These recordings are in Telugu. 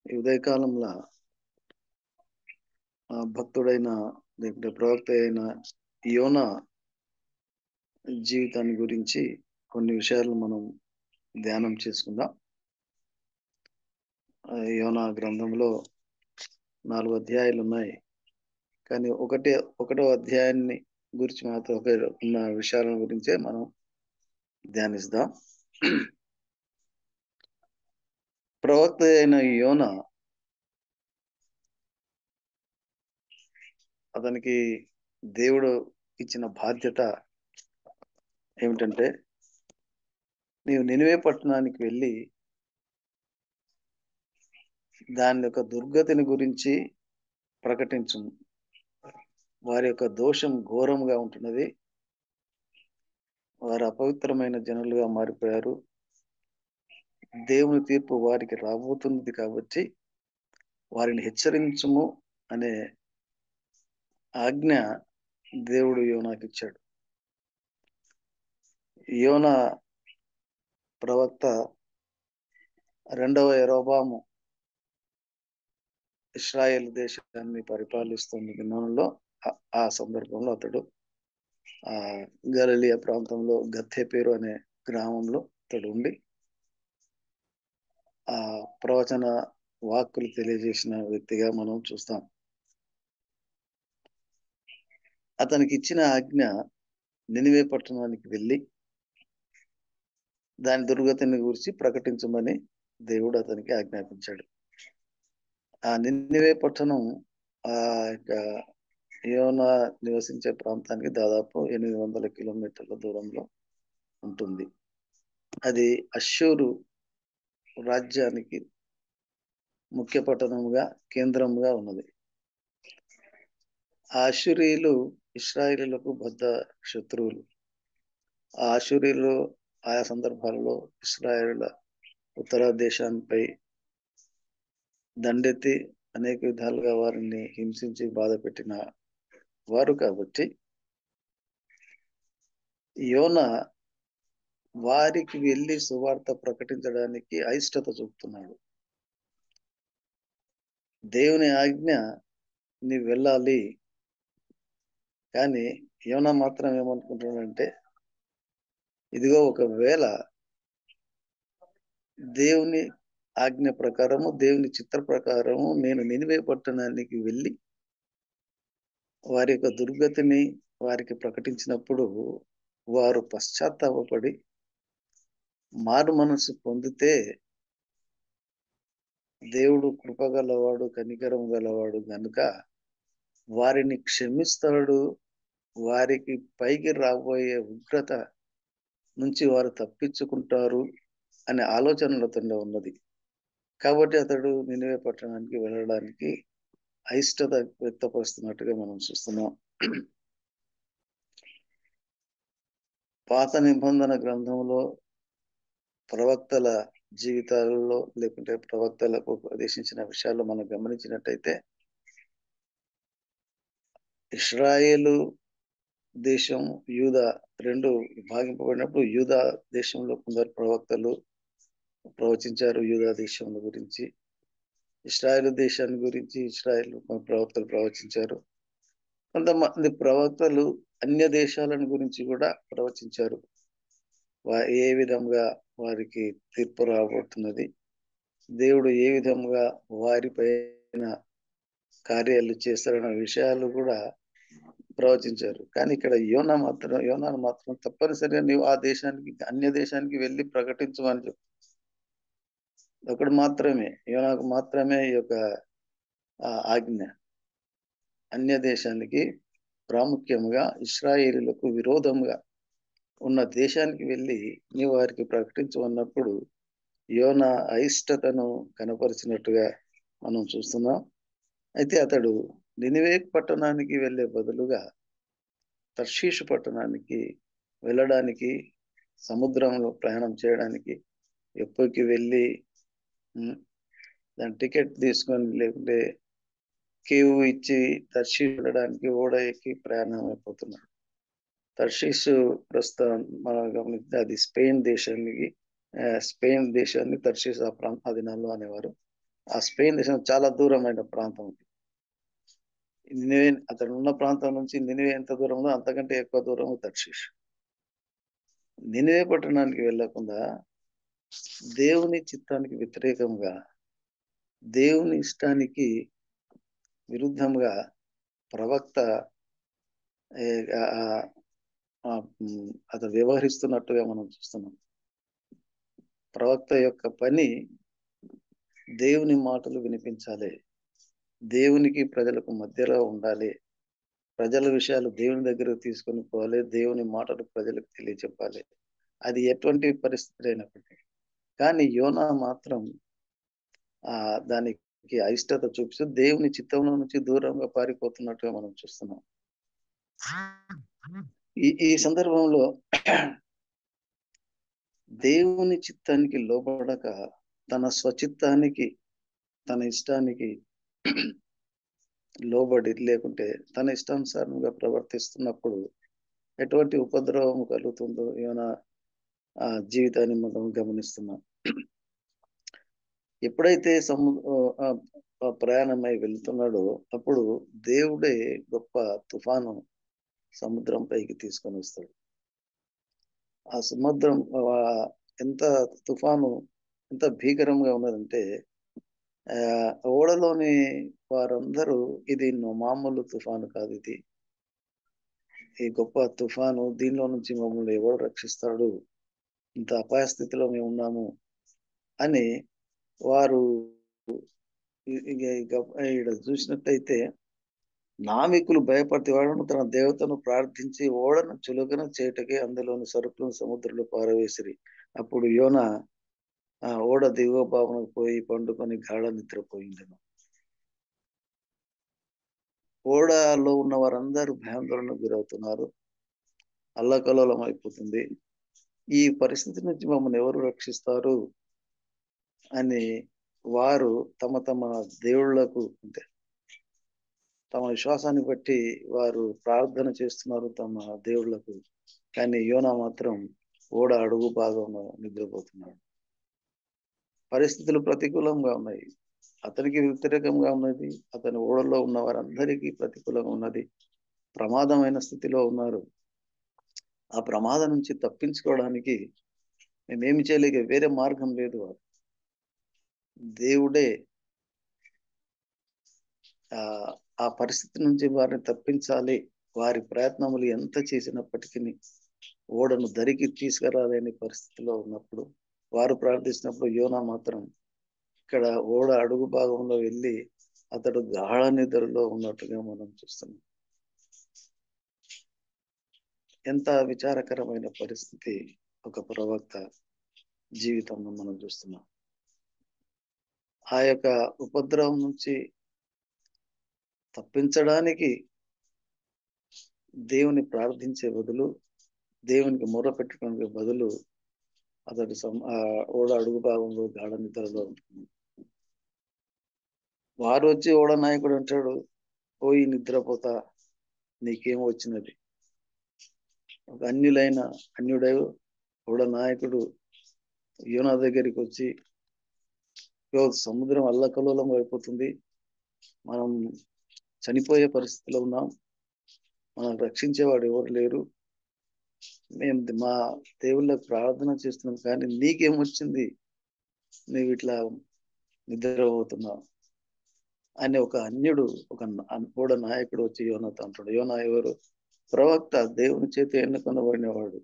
ఈ ఉదయకాలంలో భక్తుడైన లేకుంటే ప్రవక్త అయిన యోనా జీవితాన్ని గురించి కొన్ని విషయాలు మనం ధ్యానం చేసుకుందాం. యోనా గ్రంథంలో 4 అధ్యాయాలు ఉన్నాయి. కానీ ఒకటో అధ్యాయాన్ని గురించి మాత్రం ఉన్న విషయాల గురించే మనం ధ్యానిస్తాం. ప్రవక్త అయిన యోనా అతనికి దేవుడు ఇచ్చిన బాధ్యత ఏమిటంటే, నీవు నినివే పట్టణానికి వెళ్ళి దాని యొక్క దుర్గతిని గురించి ప్రకటించు. వారి యొక్క దోషం ఘోరంగా ఉంటున్నది. వారు అపవిత్రమైన జనులుగా మారిపోయారు. దేవుని తీర్పు వారికి రాబోతున్నది కాబట్టి వారిని హెచ్చరించుము అనే ఆజ్ఞ దేవుడు యోనాకి ఇచ్చాడు. యోనా ప్రవక్త రెండవ యరొబాము ఇశ్రాయేల్ దేశాన్ని పరిపాలిస్తున్న దినంలో ఆ సందర్భంలో అతడు గలిలియా ప్రాంతంలో గత్తెపేరు అనే గ్రామంలో అతడు ఉండి ఆ ప్రవచన వాక్కులు తెలియజేసిన వ్యక్తిగా మనం చూస్తాం. అతనికి ఇచ్చిన ఆజ్ఞ నినివే పట్టణానికి వెళ్ళి దాని దుర్గతిని గురించి ప్రకటించమని దేవుడు అతనికి ఆజ్ఞాపించాడు. ఆ నినివే పట్టణం ఆ యొక్క యోనా నివసించే ప్రాంతానికి దాదాపు 800 కిలోమీటర్ల దూరంలో ఉంటుంది. అది అష్షూరు రాజ్యానికి ముఖ్య పట్టణముగా కేంద్రంగా ఉన్నది. ఆ అష్షూరీయులు ఇశ్రాయేలీయులకు బద్ధ శత్రువులు. ఆ అష్షూరీయులు ఆయా సందర్భాలలో ఇశ్రాయేలుల ఉత్తర దేశానిపై దండెత్తి అనేక విధాలుగా వారిని హింసించి బాధ పెట్టిన వారు కాబట్టి యోనా వారికి వెళ్ళి సువార్త ప్రకటించడానికి అయిష్టత చూపుతున్నాడు. దేవుని ఆజ్ఞ నీవు వెళ్ళాలి, కానీ యోనా మాత్రం ఏమనుకుంటున్నాడంటే, ఇదిగో ఒకవేళ దేవుని ఆజ్ఞ ప్రకారము, దేవుని చిత్ర ప్రకారము నేను నినివే పట్టణానికి వెళ్ళి వారి యొక్క దుర్గతిని వారికి ప్రకటించినప్పుడు వారు పశ్చాత్తాపపడి మారు మనసు పొందితే దేవుడు కృపగలవాడు, కనికరం గలవాడు గనుక వారిని క్షమిస్తాడు. వారికి పైకి రాబోయే ఉగ్రత నుంచి వారు తప్పించుకుంటారు అనే ఆలోచనలు అతనిలో ఉన్నది. కాబట్టి అతడు నినివే పట్టణానికి వెళ్ళడానికి అయిష్టత వ్యక్తపరుస్తున్నట్టుగా మనం చూస్తున్నాం. పాత నిబంధన గ్రంథంలో ప్రవక్తల జీవితాలలో లేకుంటే ప్రవక్తలకు ఉపదేశించిన విషయాలు మనం గమనించినట్టయితే, ఇశ్రాయేలు దేశం యూదా రెండు విభాగింపబడినప్పుడు యూదా దేశంలో కొందరు ప్రవక్తలు ప్రవచించారు యూదా దేశం గురించి. ఇశ్రాయేలు దేశాన్ని గురించి ఇశ్రాయేలు ప్రవక్తలు ప్రవచించారు. కొంతమంది ప్రవక్తలు అన్య దేశాలను గురించి కూడా ప్రవచించారు. ఏ విధంగా వారికి తీర్పు రాబోతున్నది, దేవుడు ఏ విధంగా వారిపైన కార్యాలు చేస్తారన్న విషయాలు కూడా ప్రవచించారు. కానీ ఇక్కడ యోనాను మాత్రం తప్పనిసరిగా నీవు ఆ దేశానికి, అన్య దేశానికి వెళ్ళి ప్రకటించమని చెప్పు. ఒకడు మాత్రమే, యోనాకు మాత్రమే ఈ యొక్క ఆజ్ఞ. అన్య దేశానికి, ప్రాముఖ్యంగా ఇశ్రాయేలీయులకు విరోధంగా ఉన్న దేశానికి వెళ్ళి నీవు వారికి ప్రకటించమన్నప్పుడు యోనా అయిష్టతను కనపరిచినట్టుగా మనం చూస్తున్నాం. అయితే అతడు నినివే పట్టణానికి వెళ్ళే బదులుగా తర్షీషు పట్టణానికి వెళ్ళడానికి, సముద్రంలో ప్రయాణం చేయడానికి, ఎప్పటికి వెళ్ళి దాని టికెట్ తీసుకొని లేకుంటే కేవ్ ఇచ్చి తర్షీషు వెళ్ళడానికి ఓడ ఎక్కి ప్రయాణం అయిపోతున్నాడు. తర్షీషు ప్రస్తుతం మనం గమనిస్తే అది స్పెయిన్ దేశాన్ని తర్షీషు ఆ దినాల్లో అనేవారు. ఆ స్పెయిన్ దేశం చాలా దూరమైన ప్రాంతం. నినివే అతడు ఉన్న ప్రాంతం నుంచి నినివే ఎంత దూరంలో అంతకంటే ఎక్కువ దూరం తర్షీషు. నినివే పట్టణానికి వెళ్ళకుండా దేవుని చిత్తానికి వ్యతిరేకంగా, దేవుని ఇష్టానికి విరుద్ధంగా ప్రవక్త అతడు వ్యవహరిస్తున్నట్టుగా మనం చూస్తున్నాం. ప్రవక్త యొక్క పని దేవుని మాటలు వినిపించాలి, దేవునికి ప్రజలకు మధ్యలో ఉండాలి, ప్రజల విషయాలు దేవుని దగ్గరకు తీసుకొని పోవాలి, దేవుని మాటలు ప్రజలకు తెలియచెప్పాలి. అది ఎటువంటి పరిస్థితి అయినప్పటికీ. కానీ యోనా మాత్రం దానికి అయిష్టత చూపిస్తూ దేవుని చిత్తంలో నుంచి దూరంగా పారిపోతున్నట్టుగా మనం చూస్తున్నాం. ఈ సందర్భంలో దేవుని చిత్తానికి లోబడక తన స్వచిత్తానికి, తన ఇష్టానికి లోబడి, లేకుంటే తన ఇష్టానుసారంగా ప్రవర్తిస్తున్నప్పుడు ఎటువంటి ఉపద్రవం కలుగుతుందో యోనా జీవితాన్ని మనం గమనిస్తున్నాం. ఎప్పుడైతే ప్రయాణమై వెళ్తున్నాడో అప్పుడు దేవుడే గొప్ప తుఫాను సముద్రం పైకి తీసుకొని వస్తాడు. ఆ సముద్రం ఎంత తుఫాను ఎంత భీకరంగా ఉన్నదంటే ఓడలోని వారందరూ ఇది మామూలు తుఫాను కాదు, ఇది ఈ గొప్ప తుఫాను, దీనిలో నుంచి మమ్మల్ని ఎవరు రక్షిస్తాడు, ఇంత అపాయ స్థితిలో మేము ఉన్నాము అని వారు ఇక్కడ చూసినట్టయితే నావికులు భయపడితే వాడు తన దేవతను ప్రార్థించి ఓడను చులకన చేయటకే అందులోని సరుకులను సముద్రంలో పారవేసిరి. అప్పుడు యోనా ఓడ దిగువ భావనకు పోయి పండుకొని గాఢ నిద్రపోయిండెను. ఓడలో ఉన్న వారందరూ భయాందోళనకు గురవుతున్నారు, అల్లకల్లోలం అయిపోతుంది. ఈ పరిస్థితి నుంచి మమ్మల్ని ఎవరు రక్షిస్తారు అని వారు తమ తమ దేవుళ్లకు, అంటే తమ విశ్వాసాన్ని బట్టి వారు ప్రార్థన చేస్తున్నారు తమ దేవుళ్లకు. కానీ యోనా మాత్రం ఓడ అడుగు భాగంలో నిద్రపోతున్నాడు. పరిస్థితులు ప్రతికూలంగా ఉన్నాయి, అతనికి వ్యతిరేకంగా ఉన్నది, అతని ఓడలో ఉన్న వారందరికీ ప్రతికూలంగా ఉన్నది, ప్రమాదమైన స్థితిలో ఉన్నారు. ఆ ప్రమాదం నుంచి తప్పించుకోవడానికి మేమేమి చేయలేక వేరే మార్గం లేదు. దేవుడే ఆ పరిస్థితి నుంచి వారిని తప్పించాలి. వారి ప్రయత్నములు ఎంత చేసినప్పటికీ ఓడను దరికి తీసుకురాలేని పరిస్థితిలో ఉన్నప్పుడు వారు ప్రార్థిస్తున్నప్పుడు యోనా మాత్రం ఇక్కడ ఓడ అడుగు భాగంలో వెళ్ళి అతడు గాఢ నిద్రలో ఉన్నట్టుగా మనం చూస్తున్నాం. ఎంత విచారకరమైన పరిస్థితి ఒక ప్రవక్త జీవితంలో మనం చూస్తున్నాం. ఆ యొక్క ఉపద్రవం నుంచి తప్పించడానికి దేవుని ప్రార్థించే బదులు, దేవునికి మొర్ర పెట్టుకోవడానికి బదులు అతడు ఓడ అడుగు భాగంలో గాఢ నిద్రలో ఉంటుంది. వారు వచ్చి ఓడ నాయకుడు అంటాడు, పోయి నిద్రపోతా, నీకేం వచ్చినది. ఒక అన్యుడై ఓడ నాయకుడు యోనా దగ్గరికి వచ్చి, సముద్రం అల్లకల్లోలం అయిపోతుంది, మనం చనిపోయే పరిస్థితిలో ఉన్నాం, మనం రక్షించేవాడు ఎవరు లేరు, మేము మా దేవుళ్ళకు ప్రార్థన చేస్తున్నాం, కానీ నీకేమొచ్చింది, నువ్వు ఇట్లా నిద్రపోతున్నావు అని ఒక అన్యుడు, ఓడ నాయకుడు వచ్చి యోనాతో అంటాడు. యోనా ఎవరు? ప్రవక్త, దేవుని చేత ఎన్నుకొనబడినవాడు.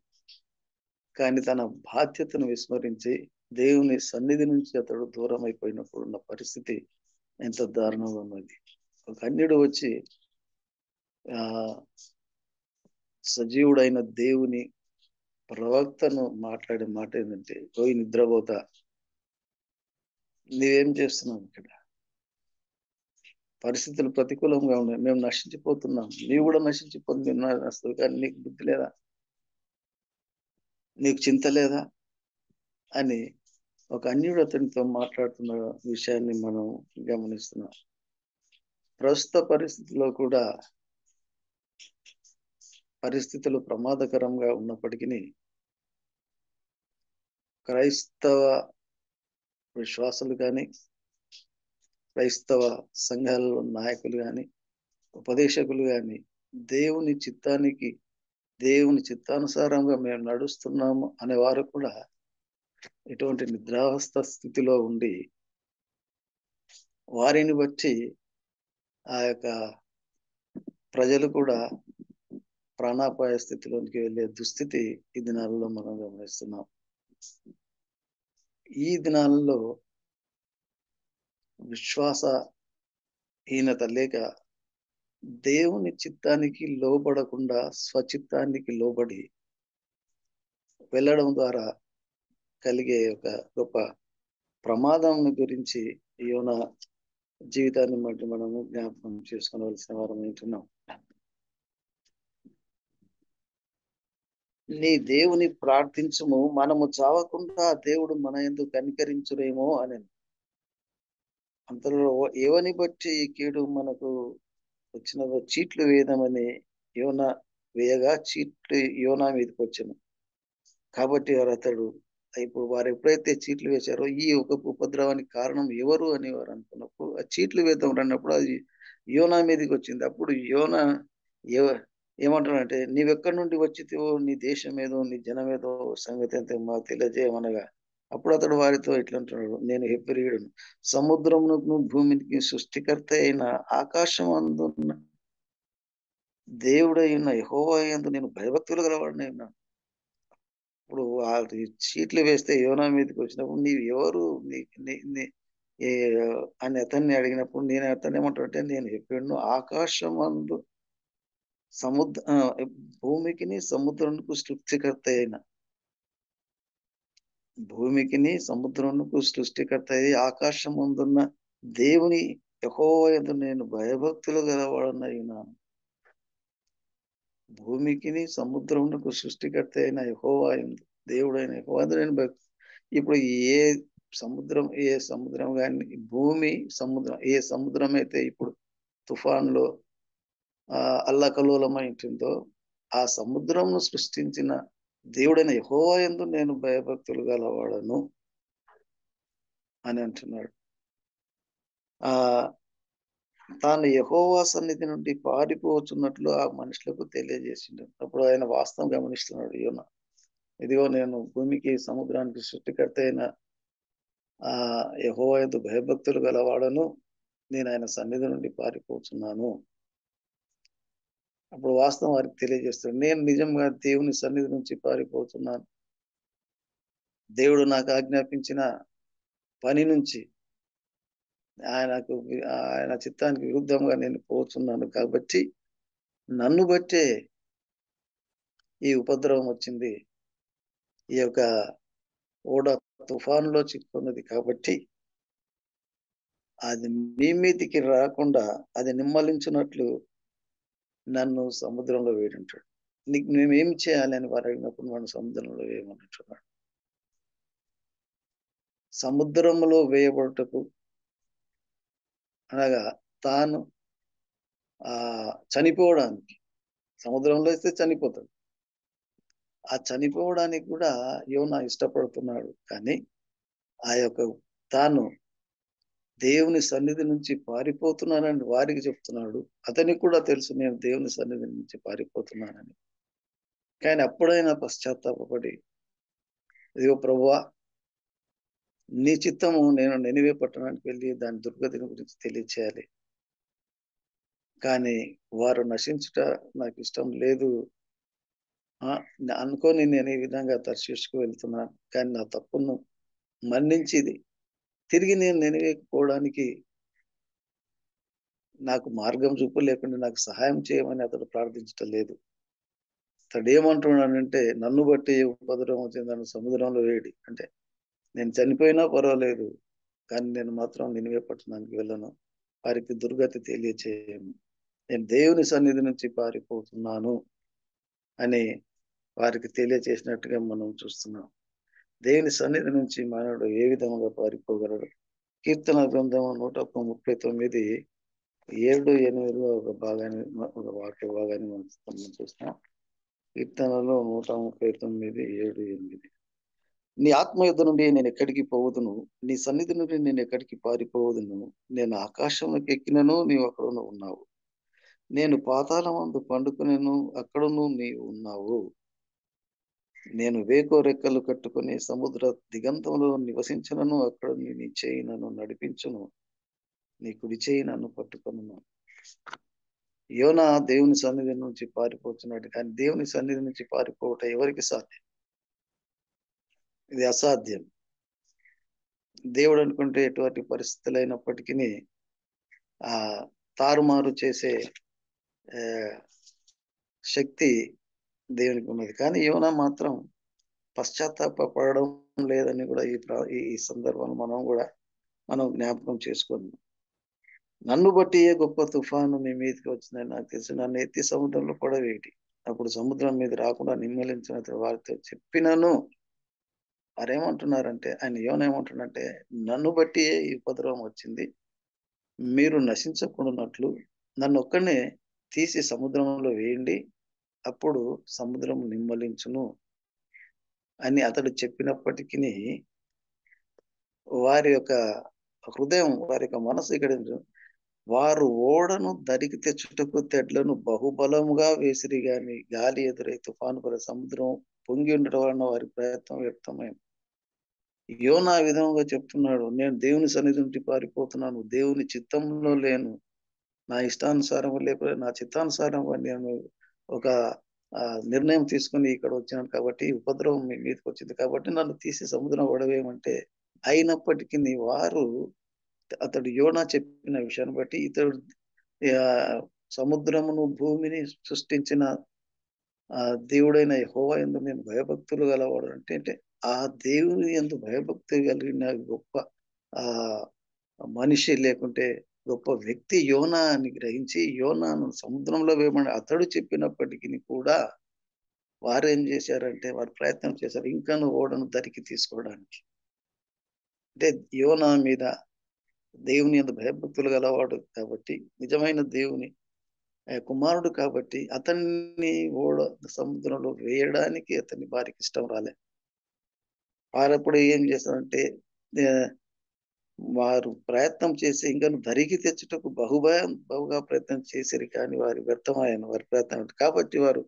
కానీ తన బాధ్యతను విస్మరించి దేవుని సన్నిధి నుంచి అతడు దూరం అయిపోయినప్పుడు ఉన్న పరిస్థితి ఎంత దారుణంగా ఉన్నది. ఒక అన్యుడు వచ్చి సజీవుడైన దేవుని ప్రవక్తను మాట్లాడే మాట ఏంటంటే, పోయి నిద్రపోతా, నీవేం చేస్తున్నావు ఇక్కడ, పరిస్థితులు ప్రతికూలంగా ఉన్నాయి, మేము నశించిపోతున్నాం, నీవు కూడా నశించిపోతుంది, కానీ నీకు బుద్ధి లేదా, నీకు చింత లేదా అని ఒక అన్యుడు అతనితో మాట్లాడుతున్న విషయాన్ని మనం గమనిస్తున్నాం. ప్రస్తుత పరిస్థితిలో కూడా పరిస్థితులు ప్రమాదకరంగా ఉన్నప్పటికీ క్రైస్తవ విశ్వాసులు కానీ, క్రైస్తవ సంఘాలలో నాయకులు కానీ ఉపదేశకులు కానీ దేవుని చిత్తానుసారంగా మేము నడుస్తున్నాము అనేవారు కూడా ఇటువంటి నిద్రావస్థ స్థితిలో ఉండి వారిని బట్టి ఆ యొక్క ప్రజలు కూడా ప్రాణాపాయ స్థితిలోనికి వెళ్ళే దుస్థితి ఈ దినాలలో మనం గమనిస్తున్నాం. ఈ దినాలలో విశ్వాసహీనత లేక దేవుని చిత్తానికి లోబడకుండా స్వచిత్తానికి లోబడి వెళ్ళడం ద్వారా కలిగే ఒక గొప్ప ప్రమాదం గురించి యోనా జీవితాన్ని బట్టి మనము జ్ఞాపకం చేసుకోవలసిన వారం ఏంటున్నాం. నీ దేవుని ప్రార్థించుము, మనము చావకుండా దేవుడు మన యందు కనికరించునేమో అని. అంతలో ఏవని బట్టి ఈ కీడు మనకు వచ్చినదో చీట్లు వేయదామని యోనా వేయగా చీట్లు యోనా మీదకి వచ్చాను. కాబట్టి అతడు ఇప్పుడు వారు ఎప్పుడైతే చీట్లు వేశారో ఈ ఒక ఉపద్రవానికి కారణం ఎవరు అని వారు అనుకున్నప్పుడు ఆ చీట్లు వేద్దాం అన్నప్పుడు అది యోనా మీదకి వచ్చింది. అప్పుడు యోనా ఏమంటాడంటే నీవెక్కడి నుండి వచ్చితివో, నీ దేశం ఏదో, నీ జనం ఏదో సంగతి అంతే మాకు తెలియజేయమనగా అప్పుడు అతడు వారితో ఇట్లా అంటున్నాడు, నేను హెబ్రీయుడును, సముద్రమునకు భూమికి సృష్టికర్త అయిన ఆకాశం అందున్న దేవుడైన యెహోవా యందు నేను భయభక్తులు గలవాడిని ఉన్నాను. ఇప్పుడు వాళ్ళు చీట్లు వేస్తే యోనా మీదకి వచ్చినప్పుడు నీవు ఎవరు అని అతన్ని అడిగినప్పుడు నేను అతను ఏమంటాడంటే నేను ఎప్పుడు ఆకాశమందు భూమికిని సముద్రమునకు సృష్టికర్త అయిన అయి ఆకాశం ముందున్న దేవుని యెహోవా యందు నేను భయభక్తులు గలవాడనైనాను. భూమికిని సముద్రమునకు సృష్టికర్త అయిన యెహోవా యందు దేవుడైన యెహోవా యందు నేను ఇప్పుడు ఏ సముద్రం కానీ భూమి సముద్రం ఏ సముద్రం అయితే ఇప్పుడు తుఫాన్లో అల్లకల్లోలమై ఉంటుందో ఆ సముద్రంను సృష్టించిన దేవుడైన యెహోవా యందు నేను భయభక్తులు గలవాడను అని అంటున్నాడు. తాను యెహోవా సన్నిధి నుండి పారిపోతున్నట్లు ఆ మనుషులకు తెలియజేసిండు. అప్పుడు ఆయన వాస్తవం గమనిస్తున్నాడు యోనా, ఇదిగో నేను భూమికి సముద్రానికి సృష్టికర్త అయిన యెహోవా యందు భయభక్తులు గలవాడను, నేను ఆయన సన్నిధి నుండి పారిపోతున్నాను. అప్పుడు వాస్తవం వారికి తెలియజేస్తాడు, నేను నిజంగా దేవుని సన్నిధి నుంచి పారిపోతున్నాను. దేవుడు నాకు ఆజ్ఞాపించిన పని నుంచి ఆయన చిత్తానికి విరుద్ధంగా నేను పోతున్నాను. కాబట్టి నన్ను బట్టే ఈ ఉపద్రవం వచ్చింది, ఈ యొక్క ఓడ తుఫానులో చిక్కున్నది. కాబట్టి అది మీ మీదికి రాకుండా అది నిమ్మలించినట్లు నన్ను సముద్రంలో వేయంటాడు. నీకు మేమేం చేయాలి అని వారు అడిగినప్పుడు మనం సముద్రంలో వేయమంటున్నాడు. సముద్రంలో వేయబడుటకు అనగా తాను చనిపోవడానికి, సముద్రంలో వేస్తే చనిపోతాడు, ఆ చనిపోవడానికి కూడా యోనా ఇష్టపడుతున్నాడు. కానీ ఆ యొక్క తాను దేవుని సన్నిధి నుంచి పారిపోతున్నానని వారికి చెప్తున్నాడు. అతనికి కూడా తెలుసు నేను దేవుని సన్నిధి నుంచి పారిపోతున్నానని. కానీ అప్పుడైనా పశ్చాత్తాపడి, ఇదిగో ప్రభువా, నీ చిత్తము, నేను నినివే పట్టణానికి వెళ్ళి దాని దుర్గతిని గురించి తెలియచేయాలి, కానీ వారు నశించుట నాకు ఇష్టం లేదు అనుకొని నేను ఈ విధంగా తర్షీషుకు వెళ్తున్నాను. కానీ నా తప్పును మన్నించి తిరిగి నేను నినివేకి నాకు మార్గం చూపు లేకుండా నాకు సహాయం చేయమని అతడు ప్రార్థించటం లేదు. అతడు ఏమంటున్నాడంటే నన్ను బట్టి ఉపద్రవం వచ్చింది, నన్ను సముద్రంలో వేడి అంటే నేను చనిపోయినా పర్వాలేదు, కానీ నేను మాత్రం నినివే పట్టణానికి వెళ్ళను, వారికి దుర్గతి తెలియచేయను, నేను దేవుని సన్నిధి నుంచి పారిపోతున్నాను అని వారికి తెలియచేసినట్టుగా మనం చూస్తున్నాం. దేవుని సన్నిధి నుంచి మానవుడు ఏ విధంగా పారిపోగలడు? కీర్తన గ్రంథం 139 7-8 ఒక వాక్య భాగాన్ని మనం చూస్తాం. కీర్తనలో 139 7-8. నీ ఆత్మ యుద్ధ నుండి నేను ఎక్కడికి పోవదును, నీ సన్నిధి నుండి నేను ఎక్కడికి పారిపోవదును. నేను ఆకాశంలోకి ఎక్కినను నీవు అక్కడను ఉన్నావు, నేను పాతాళమందు పండుకొనెను అక్కడను నీవు ఉన్నావు. నేను వేకో రెక్కలు కట్టుకొని సముద్ర దిగంతంలో నివసించినను అక్కడ నీ చేయి నన్ను నడిపించును, నీ కుడి చేయి నన్ను పట్టుకొనును. యోనా దేవుని సన్నిధి నుంచి పారిపోతున్నాడు, కానీ దేవుని సన్నిధి నుంచి పారిపోవటం ఎవరికి సాధ్యం? ఇది అసాధ్యం. దేవుడు అనుకుంటే ఎటువంటి పరిస్థితులు అయినప్పటికీ ఆ తారుమారు చేసే ఆ, శక్తి దేవునికి ఉన్నది. కానీ యోనా మాత్రం పశ్చాత్తాపడడం లేదని కూడా ఈ సందర్భంలో మనం జ్ఞాపకం చేసుకుందాం. నన్ను బట్టి ఏ గొప్ప తుఫాను నీ మీదకి వచ్చిందని నాకు తెలిసి నన్ను ఎత్తి సముద్రంలో పడవేటి, అప్పుడు సముద్రం మీద రాకుండా నిమ్మలించిన వారితో చెప్పినను. వారేమంటున్నారంటే, ఆయన యోన ఏమంటున్నారంటే, నన్ను బట్టి ఈ ఉపద్రవం వచ్చింది, మీరు నశించకుండానట్లు నన్ను ఒక్కనే తీసి సముద్రంలో వేయండి, అప్పుడు సముద్రం నిమ్మలించును అని అతడు చెప్పినప్పటికీ వారి యొక్క హృదయం, వారి యొక్క మనసు ఇక్కడ వారు ఓడను దరికి తెచ్చుటకు తెడ్లను బహుబలముగా వేసిరి గాని గాలి ఎదురై తుఫాను పరి సముద్రం పొంగి ఉండటం వలన వారి ప్రయత్నం వ్యర్థమైంది. యోనా ఆ విధంగా చెప్తున్నాడు, నేను దేవుని సన్నిధి నుండి పారిపోతున్నాను, దేవుని చిత్తంలో లేను, నా ఇష్టానుసారం లేకపోతే నా చిత్తానుసారం నేను ఒక నిర్ణయం తీసుకుని ఇక్కడ వచ్చాను కాబట్టి ఉపద్రవం మీ మీదకి వచ్చింది కాబట్టి నన్ను తీసి సముద్రం పడవేయమంటే, అయినప్పటికీ వారు అతడు యోనా చెప్పిన విషయాన్ని బట్టి ఇతడు సముద్రమును భూమిని సృష్టించిన దేవుడైన యెహోవా యందు నేను భయభక్తులు గలవాడు అంటే ఆ దేవుని యందు భయభక్తి కలిగిన గొప్ప ఆ మనిషి లేకుంటే గొప్ప వ్యక్తి యోనా అని గ్రహించి యోనాను సముద్రంలో వేయమని అతడు చెప్పినప్పటికీ కూడా వారు ఏం చేశారంటే వారు ప్రయత్నం చేశారు ఇంకాను ఓడను దరికి తీసుకోవడానికి. అంటే యోనా మీద దేవుని యందు భయభక్తులు గలవాడు కాబట్టి, నిజమైన దేవుని కుమారుడు కాబట్టి అతన్ని ఓడ సముద్రంలో వేయడానికి అతని వారికి ఇష్టం రాలే. వారప్పుడు ఏం చేస్తారంటే వారు ప్రయత్నం చేసి ఇంకను దరికి తెచ్చుటకు బహుగా ప్రయత్నం చేసిరి, కానీ వారి వ్యర్థమాయను వారి ప్రయత్నం. కాబట్టి వారు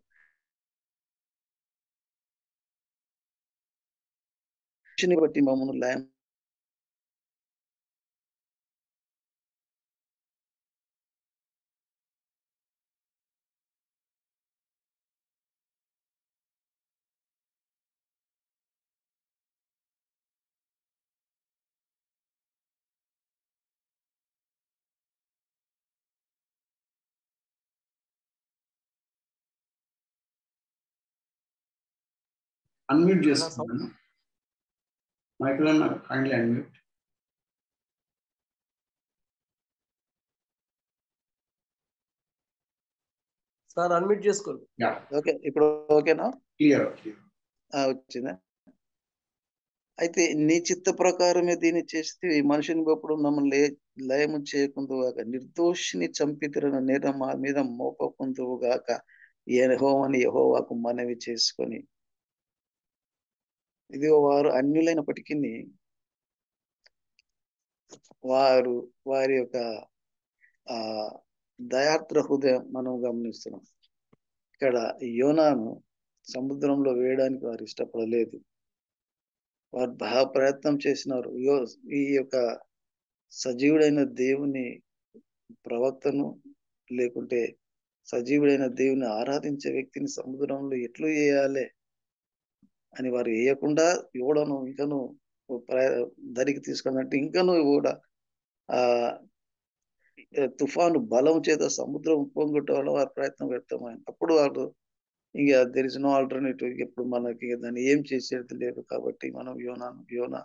మనిషిని బట్టి మమ్మల్ని లయం అన్మ్యూట్ చేసుకున్నాను. మైక్లో కైండ్లీ అన్మ్యూట్. సార్ అన్మ్యూట్ చేసుకోండి. ఓకే, ఇప్పుడు ఓకేనా? క్లియర్ వచ్చిందా? అయితే నీ చిత్త ప్రకారమే దీన్ని చేస్తే మనిషిని గొప్పడు మమ్మల్ని లయము చేయకుందుగాక, నిర్దోషిని చంపితిరన్న నేరం మా మీద మోపకుందువుగాక యెహోవాని యెహోవాకు మనవి చేసుకొని. ఇది వారు అన్యులైనప్పటికీ వారి యొక్క ఆ దయార్ద్ర హృదయం మనం గమనిస్తున్నాం. ఇక్కడ యోనాను సముద్రంలో వేయడానికి వారు ఇష్టపడలేదు. వారు బాగా ప్రయత్నం చేసినారు. ఈ యొక్క సజీవుడైన దేవుని ప్రవక్తను లేకుంటే సజీవుడైన దేవుని ఆరాధించే వ్యక్తిని సముద్రంలో ఎట్లు వేయాలి అని వారు వేయకుండా ఓడను ఇంకను దరికి తీసుకున్నట్టు ఇంకను కూడా ఆ తుఫాను బలం చేత సముద్రం ఉప్పొంగటం వల్ల వారి ప్రయత్నం వ్యర్థమైంది. అప్పుడు వారు ఇంకా దెర్ ఇస్ నో ఆల్టర్నేటివ్, ఇప్పుడు మనకి దాన్ని ఏం చేసేది లేదు కాబట్టి మనం యోనా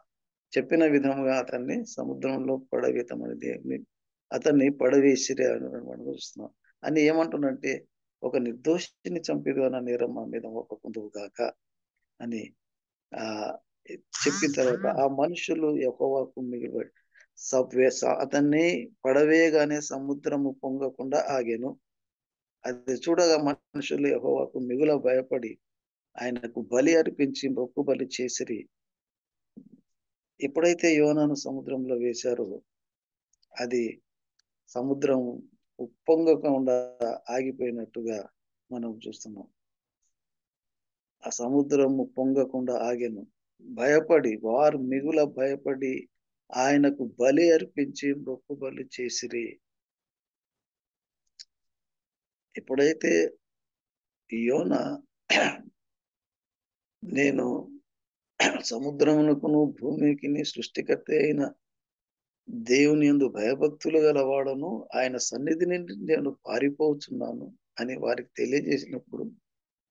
చెప్పిన విధముగా అతన్ని సముద్రంలో పడవేతమని అతన్ని పడవేసిరే అని మనం చూస్తున్నాం. అని ఏమంటున్నంటే, ఒక నిర్దోషిని చంపిదు అన్న నేరం మా మీద మోపకుందువు గాక అని చెప్పిన తర్వాత ఆ మనుషులు యెహోవాకు మిగిలిపోయి అతన్ని పడవేయగానే సముద్రము పొంగకుండా ఆగెను. అది చూడగా మనుషులు యెహోవాకు మిగుల భయపడి ఆయనకు బలి అర్పించి మొక్కు బలి చేసిరి. ఎప్పుడైతే యోనాను సముద్రంలో వేశారో అది సముద్రం ఉప్పొంగకుండా ఆగిపోయినట్టుగా మనం చూస్తున్నాం. ఆ సముద్రం పొంగకుండా ఆగెను. భయపడి వారు మిగుల భయపడి ఆయనకు బలి అర్పించి మొక్కుబలి చేసిరి. ఎప్పుడైతే యోనా నేను సముద్రమునకును భూమికిని సృష్టికర్త అయిన దేవుని యందు భయభక్తులు గలవాడను, ఆయన సన్నిధి నుండి నేను పారిపోతున్నాను అని వారికి తెలియజేసినప్పుడు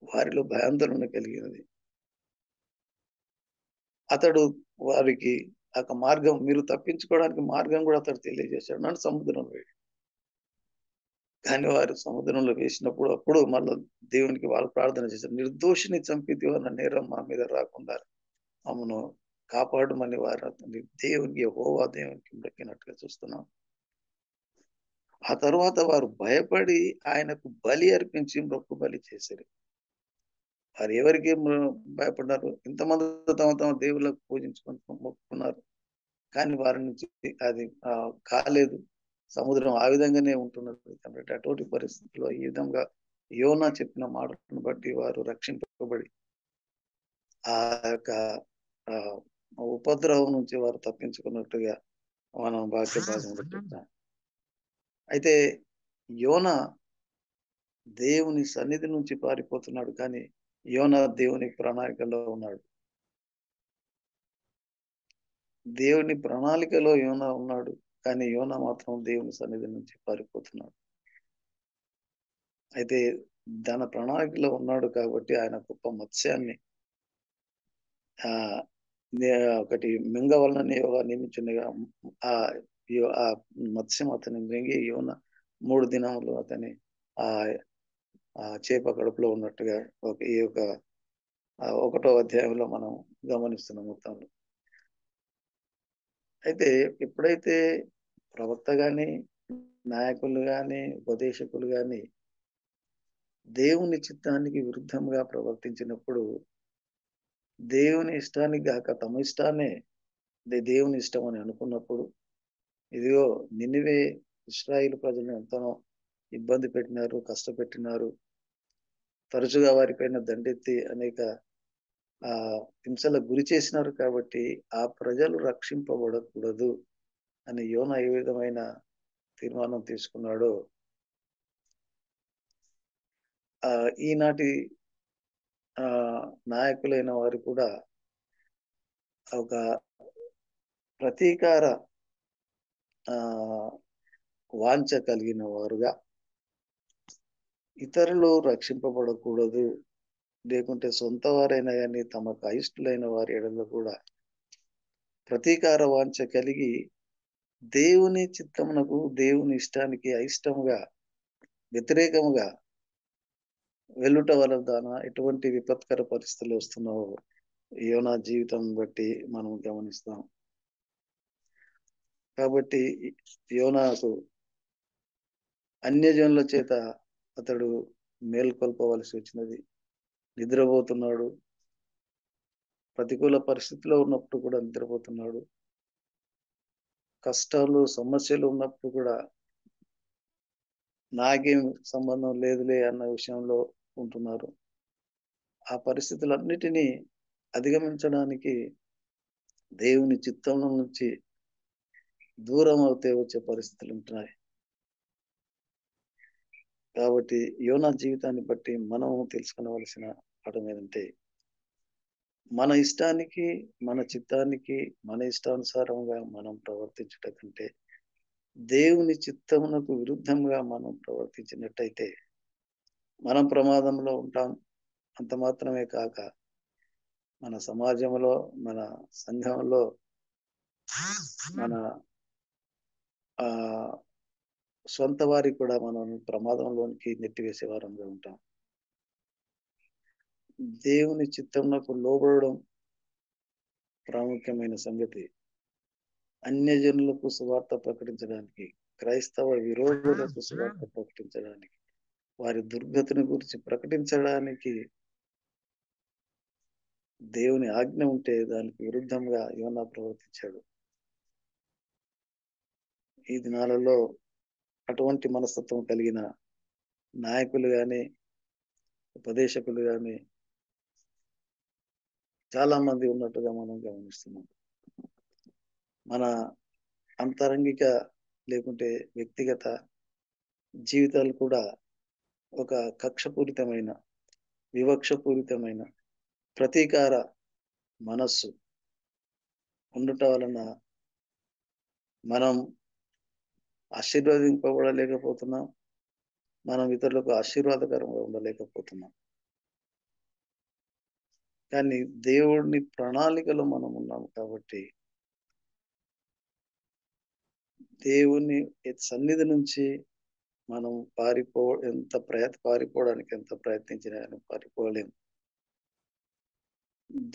వారిలో భయాందోళన కలిగినది. అతడు వారికి ఒక మార్గం, మీరు తప్పించుకోవడానికి మార్గం కూడా అతడు తెలియజేశాడు. నన్ను సముద్రంలో వేయి. కానీ వారు సముద్రంలో వేసినప్పుడు అప్పుడు మళ్ళీ దేవునికి వాళ్ళు ప్రార్థన చేశారు. నిర్దోషిని చంపితే అన్న నేరం మా మీద రాకుండా మమ్మను కాపాడమని వారు అతన్ని దేవునికి యెహోవా దేవునికి మొక్కినట్టుగా చూస్తున్నాం. ఆ తర్వాత వారు భయపడి ఆయనకు బలి అర్పించి మొక్కుబలి చేశారు. వారు ఎవరికి భయపడ్డారు? ఇంతమంది తమ తమ దేవుళ్ళకు పూజించుకొని మొక్కుకున్నారు. కానీ వారి నుంచి అది కాలేదు. సముద్రం ఆ విధంగానే ఉంటున్నది కాబట్టి అటువంటి పరిస్థితుల్లో ఈ విధంగా యోనా చెప్పిన మాటను బట్టి వారు రక్షింపబడి ఆ యొక్క ఉపద్రవం నుంచి వారు తప్పించుకున్నట్టుగా మనం వాక్య భాగంలో చెప్తాం. అయితే యోనా దేవుని సన్నిధి నుంచి పారిపోతున్నాడు, కానీ యోనా దేవుని ప్రణాళికలో ఉన్నాడు. దేవుని ప్రణాళికలో యోనా ఉన్నాడు, కానీ యోనా మాత్రం దేవుని సన్నిధి నుంచి పారిపోతున్నాడు. అయితే తన ప్రణాళికలో ఉన్నాడు కాబట్టి ఆయన గొప్ప మత్స్యాన్ని ఆ ఒకటి మింగవలనని నియమించుండగా ఆ మత్స్యం అతని మింగి యోన 3 దినములు అతని ఆ చేప కడుపులో ఉన్నట్టుగా ఈ యొక్క 1వ అధ్యాయంలో మనం గమనిస్తున్నాం మొత్తంలో. అయితే ఎప్పుడైతే ప్రవక్త గాని, నాయకులు గాని, ఉపదేశకులు గాని దేవుని చిత్తానికి విరుద్ధంగా ప్రవర్తించినప్పుడు, దేవుని ఇష్టానికి గాక తమ ఇష్టాన్నే దేవుని ఇష్టం అని అనుకున్నప్పుడు, ఇదిగో నినివే ఇశ్రాయేలు ప్రజలను ఎంతనో ఇబ్బంది పెట్టినారు, కష్టపెట్టినారు. తరచుగా వారిపైన దండెత్తి అనేక హింసలకు గురి చేసినారు కాబట్టి ఆ ప్రజలు రక్షింపబడకూడదు అని యోనా ఏ విధమైన తీర్మానం తీసుకున్నాడో ఈనాటి నాయకులైన వారు కూడా ఒక ప్రతీకార వాంఛ కలిగిన వారుగా ఇతరులు రక్షింపబడకూడదు, లేకుంటే సొంత వారైనా కానీ తమకు అయిష్టులైన వారి ఎడలో కూడా ప్రతీకార వాంఛ కలిగి దేవుని చిత్తమునకు, దేవుని ఇష్టానికి అయిష్టముగా వ్యతిరేకముగా వెళ్ళుట వలన ఎటువంటి విపత్కర పరిస్థితులు వస్తున్నావో యోనా జీవితం బట్టి మనం గమనిస్తాం. కాబట్టి యోనాకు అన్యజనుల చేత అతడు మేల్కొల్పవలసి వచ్చినది. నిద్రపోతున్నాడు, ప్రతికూల పరిస్థితిలో ఉన్నప్పుడు కూడా నిద్రపోతున్నాడు, కష్టాలు సమస్యలు ఉన్నప్పుడు కూడా నాకేం సంబంధం లేదులే అన్న విషయంలో ఉంటున్నారు. ఆ పరిస్థితులన్నిటినీ అధిగమించడానికి దేవుని చిత్తంలో నుంచి దూరం అవుతే వచ్చే పరిస్థితులు ఉంటున్నాయి. కాబట్టి యోనా జీవితాన్ని బట్టి మనం తెలుసుకోవలసిన పాఠం ఏంటంటే, మన ఇష్టానికి, మన చిత్తానికి, మన ఇష్టానుసారంగా మనం ప్రవర్తించుట కంటే దేవుని చిత్తమునకు విరుద్ధంగా మనం ప్రవర్తించినట్టయితే మనం ప్రమాదంలో ఉంటాం. అంత మాత్రమే కాక మన సమాజంలో, మన సంఘంలో, మన సొంత వారికి కూడా మనం ప్రమాదంలోనికి నెట్టివేసే వారంగా ఉంటాం. దేవుని చిత్తమునకు లోబడడం ప్రాముఖ్యమైన సంగతి. అన్యజనులకు సువార్త ప్రకటించడానికి, క్రైస్తవ విరోధులకు సువార్త ప్రకటించడానికి, వారి దుర్గతిని గురించి ప్రకటించడానికి దేవుని ఆజ్ఞ ఉంటే దానికి విరుద్ధంగా యోనా ప్రవర్తించాడు. ఈ దినాలలో అటువంటి మనస్తత్వం కలిగిన నాయకులు గాని, ఉపదేశకులు గాని చాలా మంది ఉన్నట్టుగా మనం గమనిస్తున్నాం. మన అంతరంగిక లేకుంటే వ్యక్తిగత జీవితాలు కూడా ఒక కక్షపూరితమైన, వివక్షపూరితమైన, ప్రతీకార మనస్సు ఉండుట వలన మనం ఆశీర్వదింపబడలేకపోతున్నాం. మనం ఇతరులకు ఆశీర్వాదకరంగా ఉండలేకపోతున్నాం. కానీ దేవుడిని ప్రణాళికలో మనం ఉన్నాము కాబట్టి దేవుని సన్నిధి నుంచి మనం పారిపోవడానికి ఎంత ప్రయత్నించినా కానీ పారిపోలేము.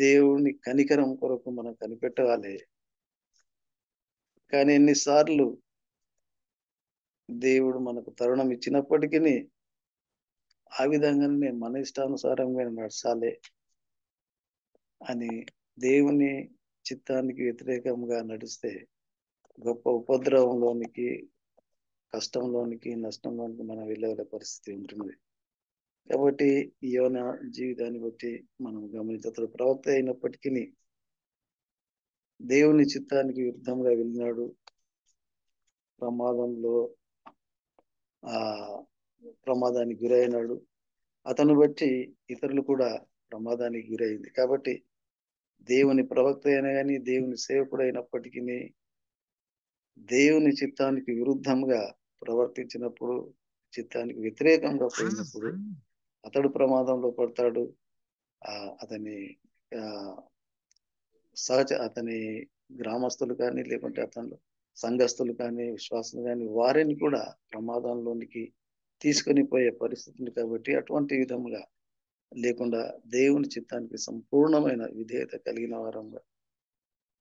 దేవుని కనికరం కొరకు మనం కనిపెట్టాలి. కానీ ఎన్నిసార్లు దేవుడు మనకు తరుణం ఇచ్చినప్పటికీ ఆ విధంగానే మన ఇష్టానుసారంగా నడచాలి అని దేవుని చిత్తానికి వ్యతిరేకంగా నడిస్తే గొప్ప ఉపద్రవంలోనికి, కష్టంలోనికి, నష్టంలోనికి మనం వెళ్ళే పరిస్థితి ఉంటుంది. కాబట్టి యోనా జీవితాన్ని బట్టి మనం గమనించే ప్రవక్త అయినప్పటికీ దేవుని చిత్తానికి విరుద్ధంగా వెళ్ళినాడు. ప్రమాదానికి గురైనాడు. అతను బట్టి ఇతరులు కూడా ప్రమాదానికి గురైంది. కాబట్టి దేవుని ప్రవక్త అయినా కానీ, దేవుని సేవకుడు అయినప్పటికీ దేవుని చిత్తానికి విరుద్ధంగా ప్రవర్తించినప్పుడు, చిత్తానికి వ్యతిరేకంగా పోయినప్పుడు అతడు ప్రమాదంలో పడతాడు. అతని అతని గ్రామస్తులు కానీ, లేకుంటే అతను సంఘస్థులు కానీ, విశ్వాసులు కానీ వారిని కూడా ప్రమాదంలోనికి తీసుకొని పోయే పరిస్థితులు. కాబట్టి అటువంటి విధముగా లేకుండా దేవుని చిత్తానికి సంపూర్ణమైన విధేయత కలిగిన వారంగా,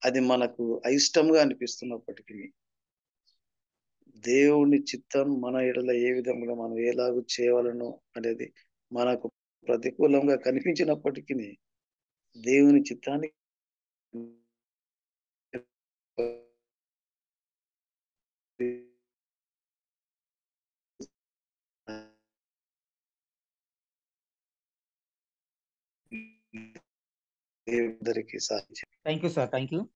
అది మనకు అయిష్టంగా అనిపిస్తున్నప్పటికీ దేవుని చిత్తం మన ఎడల ఏ విధంగా మనం ఎలాగూ చేయవలను అనేది మనకు ప్రతికూలంగా కనిపించినప్పటికీ దేవుని చిత్తానికి దేవుడికి సాధ్యం. Thank you sir. Thank you.